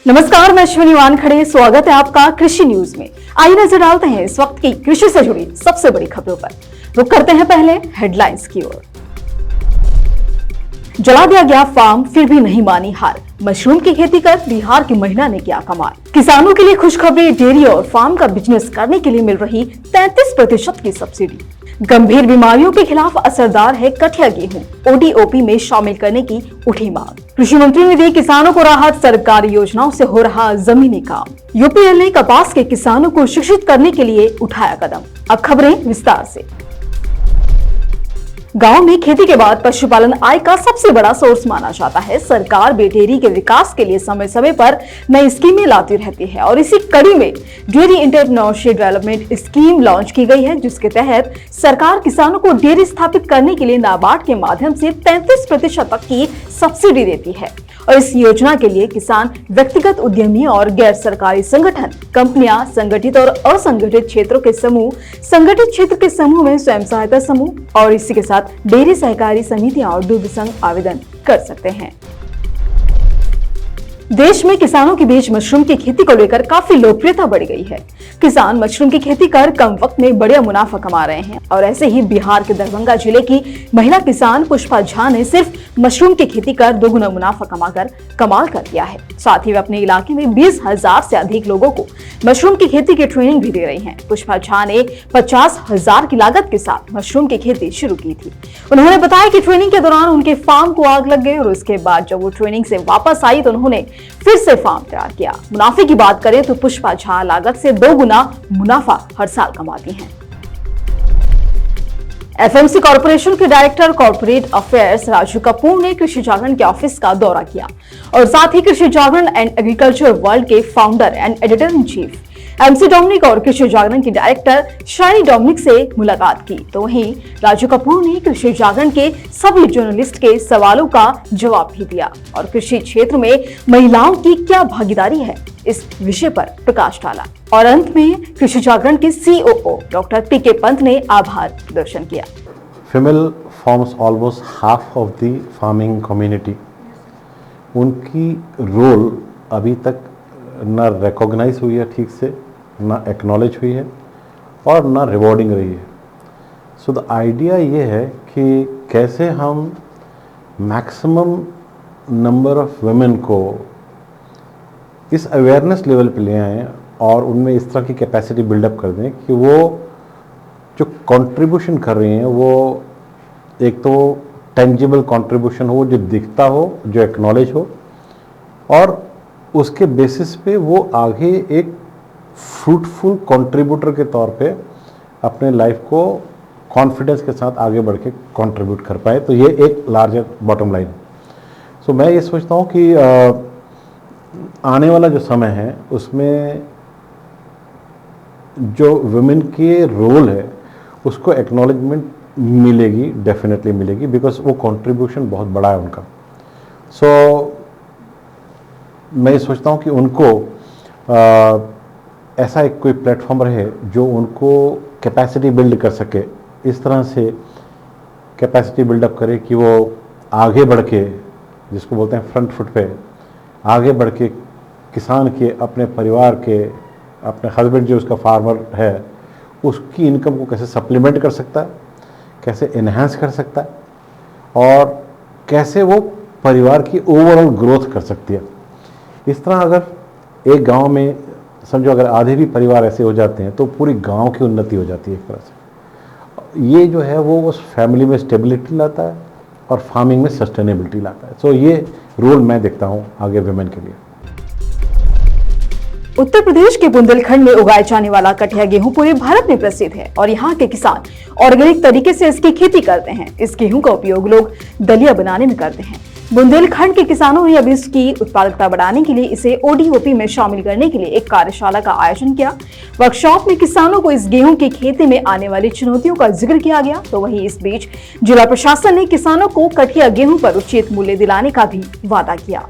नमस्कार, मैं अश्विनी वानखड़े। स्वागत है आपका कृषि न्यूज में। आइए नजर डालते हैं इस वक्त की कृषि से जुड़ी सबसे बड़ी खबरों पर। रुक करते हैं पहले हेडलाइंस की ओर। जला दिया गया फार्म, फिर भी नहीं मानी हार। मशरूम की खेती कर बिहार की महिला ने किया कमाल। किसानों के लिए खुशखबरी, डेयरी और फार्म का बिजनेस करने के लिए मिल रही 33% की सब्सिडी। गंभीर बीमारियों के खिलाफ असरदार है कठिया गेहूं, ओडीओपी में शामिल करने की उठी मांग। कृषि मंत्री ने दी किसानों को राहत, सरकारी योजनाओं से हो रहा जमीनी काम। यूपीएल ने कपास के किसानों को शिक्षित करने के लिए उठाया कदम। अब खबरें विस्तार से। गांव में खेती के बाद पशुपालन आय का सबसे बड़ा सोर्स माना जाता है। सरकार डेयरी के विकास के लिए समय समय पर नई स्कीमें लाती रहती है और इसी कड़ी में dairy entrepreneurship development scheme launch की गई है, जिसके तहत सरकार किसानों को डेयरी स्थापित करने के लिए नाबार्ड के माध्यम से 33% तक की सब्सिडी देती है। और इस योजना के लिए किसान, व्यक्तिगत उद्यमी और गैर सरकारी संगठन, कंपनियां, संगठित और असंगठित क्षेत्रों के समूह, संगठित क्षेत्र के समूह में स्वयं सहायता समूह और इसी के साथ डेयरी सहकारी समितियां और दुग्ध संघ आवेदन कर सकते हैं। देश में किसानों के बीच मशरूम की खेती को लेकर काफी लोकप्रियता बढ़ गई है। किसान मशरूम की खेती कर कम वक्त में बड़ा मुनाफा कमा रहे हैं और ऐसे ही बिहार के दरभंगा जिले की महिला किसान पुष्पा झा ने सिर्फ मशरूम की खेती कर दोगुना मुनाफा कमाकर कमाल कर दिया है। साथ ही वे अपने इलाके में 20,000 से अधिक लोगों को मशरूम की खेती की ट्रेनिंग भी दे रही हैं। पुष्पा झा ने 50,000 की लागत के साथ मशरूम की खेती शुरू की थी। उन्होंने बताया कि ट्रेनिंग के दौरान उनके फार्म को आग लग गई और उसके बाद जब वो ट्रेनिंग से वापस आई तो उन्होंने फिर से फार्म तैयार किया। मुनाफे की बात करें तो पुष्पा झा लागत से 2 गुना मुनाफा हर साल कमाती हैं। एफएमसी कॉर्पोरेशन के director corporate affairs Raju Kapoor ने कृषि जागरण के ऑफिस का दौरा किया और साथ ही Krishi Jagran and agriculture world के founder and editor in chief MC Dominic और कृषि जागरण की डायरेक्टर शाइनी डोमिनिक से मुलाकात की। तो वहीं राजू कपूर ने कृषि जागरण के सभी जर्नलिस्ट के सवालों का जवाब भी दिया और कृषि क्षेत्र में महिलाओं की क्या भागीदारी है, इस विषय पर प्रकाश डाला। और अंत में कृषि जागरण के सीओओ डॉक्टर पीके पंत ने आभार प्रदर्शन किया। Female forms almost half of the farming community. उनकी रोल अभी तक ना रिकॉग्नाइज हुई है ठीक से, ना एक्नॉलेज हुई है और ना रिवॉर्डिंग रही है। सो द आइडिया ये है कि कैसे हम मैक्सिमम नंबर ऑफ वुमेन को इस अवेयरनेस लेवल पे ले आएँ और उनमें इस तरह की कैपेसिटी बिल्डअप कर दें कि वो जो कंट्रीब्यूशन कर रही हैं वो एक तो टेंजिबल कंट्रीब्यूशन हो, जो दिखता हो, जो एक्नॉलेज हो और उसके बेसिस पे वो आगे एक फ्रूटफुल कंट्रीब्यूटर के तौर पे अपने लाइफ को कॉन्फिडेंस के साथ आगे बढ़ के कंट्रीब्यूट कर पाए। तो ये एक लार्जर बॉटम लाइन। सो मैं ये सोचता हूँ कि आने वाला जो समय है उसमें जो वुमेन के रोल है उसको एक्नॉलेजमेंट मिलेगी, डेफिनेटली मिलेगी, बिकॉज वो कंट्रीब्यूशन बहुत बड़ा है उनका। सो मैं ये सोचता हूँ कि उनको ऐसा एक कोई प्लेटफॉर्म रहे जो उनको कैपेसिटी बिल्ड कर सके, इस तरह से कैपेसिटी बिल्डअप करे कि वो आगे बढ़ के, जिसको बोलते हैं फ्रंट फुट पे आगे बढ़ के किसान के, अपने परिवार के, अपने हस्बैंड जो उसका फार्मर है उसकी इनकम को कैसे सप्लीमेंट कर सकता है, कैसे इन्हांस कर सकता है और कैसे वो परिवार की ओवरऑल ग्रोथ कर सकती है। इस तरह अगर एक गांव में समझो अगर आधे भी परिवार ऐसे हो जाते हैं तो पूरी गांव की उन्नति हो जाती है एक तरह से। ये जो है वो उस फैमिली में स्टेबिलिटी लाता है और फार्मिंग में सस्टेनेबिलिटी लाता है। सो ये रोल मैं देखता हूँ आगे वुमेन के लिए। उत्तर प्रदेश के बुंदेलखंड में उगाए जाने वाला कठिया गेहूं पूरे भारत में प्रसिद्ध है और यहाँ के किसान ऑर्गेनिक तरीके से इसकी खेती करते हैं। इस गेहूं का उपयोग लोग दलिया बनाने में करते हैं। बुंदेलखंड के किसानों ने अब इसकी उत्पादकता बढ़ाने के लिए इसे ओडीओपी में शामिल करने के लिए एक कार्यशाला का आयोजन किया। वर्कशॉप में किसानों को इस गेहूं की खेती में आने वाली चुनौतियों का जिक्र किया गया। तो वहीं इस बीच जिला प्रशासन ने किसानों को कठिया गेहूं पर उचित मूल्य दिलाने का भी वादा किया।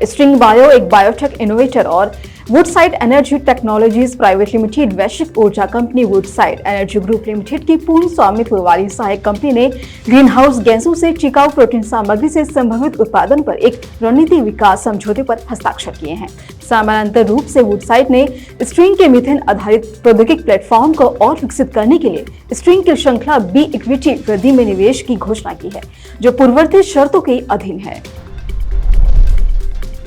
स्ट्रिंग बायो एक बायोटेक इनोवेटर और Woodside energy technologies private limited वैश्विक ऊर्जा company Woodside energy group limited की पूर्ण स्वामित्व वाली सहायक कंपनी ने ग्रीन हाउस गैसों से टिकाऊ प्रोटीन सामग्री से संभावित उत्पादन पर एक रणनीति विकास समझौते पर हस्ताक्षर किए हैं। समानांतर रूप से वुडसाइड ने स्ट्रिंग के मीथेन आधारित प्रौद्योगिकी प्लेटफॉर्म को और विकसित करने के लिए स्ट्रिंग की श्रृंखला बी इक्विटी वृद्धि में निवेश की घोषणा की है, जो पूर्ववर्ती शर्तों के अधीन है।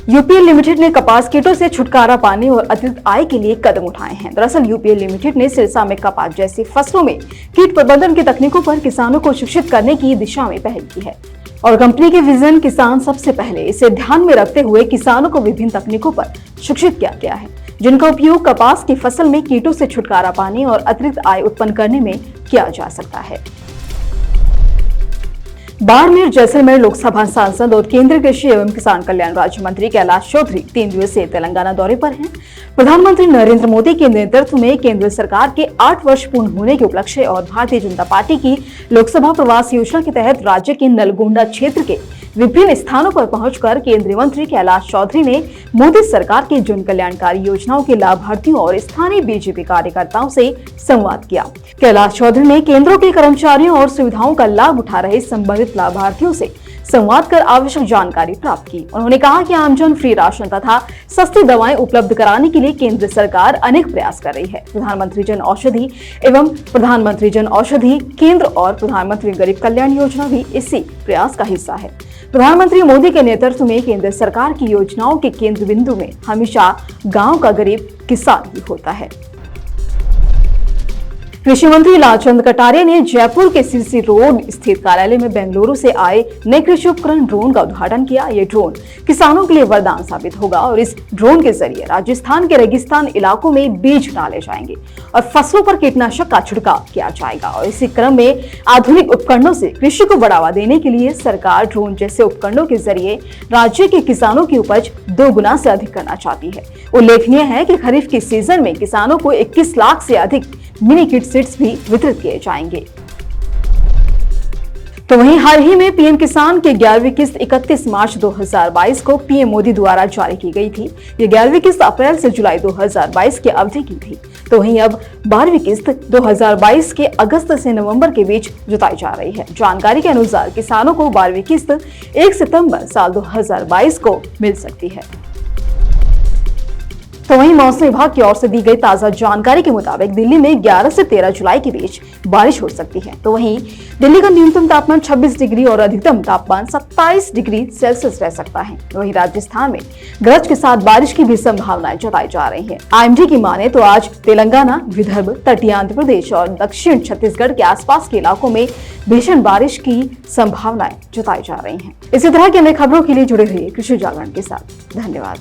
यूपीएल लिमिटेड ने कपास कीटों से छुटकारा पाने और अतिरिक्त आय के लिए कदम उठाए हैं। दरअसल यूपीएल लिमिटेड ने सिरसा में कपास जैसी फसलों में कीट प्रबंधन की तकनीकों पर किसानों को शिक्षित करने की दिशा में पहल की है और कंपनी के विजन किसान सबसे पहले इसे ध्यान में रखते हुए किसानों को विभिन्न तकनीकों पर शिक्षित किया गया है, जिनका उपयोग कपास की फसल में कीटों से छुटकारा पाने और अतिरिक्त आय उत्पन्न करने में किया जा सकता है। बाड़मेर जैसलमेर लोकसभा सांसद और केंद्रीय कृषि एवं किसान कल्याण राज्य मंत्री कैलाश चौधरी 3 दिवसीय तेलंगाना दौरे पर हैं। प्रधानमंत्री नरेंद्र मोदी के नेतृत्व में केंद्र सरकार के 8 वर्ष पूर्ण होने के उपलक्ष्य और भारतीय जनता पार्टी की लोकसभा प्रवास योजना के तहत राज्य के नलगोंडा क्षेत्र के विभिन्न स्थानों पर पहुंचकर केंद्रीय मंत्री कैलाश चौधरी ने मोदी सरकार की जन कल्याणकारी योजनाओं के लाभार्थियों और स्थानीय बीजेपी कार्यकर्ताओं से संवाद किया। कैलाश चौधरी ने केंद्रों के कर्मचारियों और सुविधाओं का लाभ उठा रहे संबंधित लाभार्थियों से संवाद कर आवश्यक जानकारी प्राप्त की। उन्होंने कहा कि आमजन फ्री राशन तथा सस्ती दवाएं उपलब्ध कराने के लिए केंद्र सरकार अनेक प्रयास कर रही है। प्रधानमंत्री जन औषधि एवं प्रधानमंत्री जन औषधि केंद्र और प्रधानमंत्री गरीब कल्याण योजना भी इसी प्रयास का हिस्सा है। प्रधानमंत्री मोदी के नेतृत्व में केंद्र सरकार की योजनाओं के केंद्र बिंदु में हमेशा गांव का गरीब किसान ही होता है। कृषि मंत्री लालचंद कटारिया ने जयपुर के सीसी रोड स्थित कार्यालय में बेंगलुरु से आए नए कृषि उपकरण ड्रोन का उद्घाटन किया। ये ड्रोन किसानों के लिए वरदान साबित होगा और इस ड्रोन के जरिए राजस्थान के रेगिस्तान इलाकों में बीज डाले जाएंगे और फसलों पर कीटनाशक का छिड़काव किया जाएगा। और इसी क्रम में आधुनिक उपकरणों से कृषि को बढ़ावा देने के लिए सरकार ड्रोन जैसे उपकरणों के जरिए राज्य के किसानों की उपज 2 गुना से अधिक करना चाहती है। उल्लेखनीय है कि खरीफ के सीजन में किसानों को 21 लाख से अधिक मिनी किट सेट्स भी वितरित किए जाएंगे। तो वहीं हाल ही में पीएम किसान की 11वीं किस्त 31 मार्च 2022 को पीएम मोदी द्वारा जारी की गई थी। ये 11वीं किस्त अप्रैल से जुलाई 2022 की अवधि की थी। तो वहीं अब 12वीं किस्त 2022 के अगस्त से नवंबर के बीच जुटाई जा रही है। जानकारी के अनुसार किसानों को 12वीं किस्त 1 सितंबर साल 2022 को मिल सकती है। तो वहीं मौसम विभाग की ओर से दी गई ताजा जानकारी के मुताबिक दिल्ली में 11 से 13 जुलाई के बीच बारिश हो सकती है। तो वहीं दिल्ली का न्यूनतम तापमान 26 डिग्री और अधिकतम तापमान 27 डिग्री सेल्सियस रह सकता है। वहीं राजस्थान में गरज के साथ बारिश की भी संभावनाएं जताई जा रही है। IMD की माने तो आज तेलंगाना, विदर्भ, तटीय आंध्र प्रदेश और दक्षिण छत्तीसगढ़ के आसपास के इलाकों में भीषण बारिश की संभावनाएं जताई जा रही है। इसी तरह की अन्य खबरों के लिए जुड़े रहिए कृषि जागरण के साथ। धन्यवाद।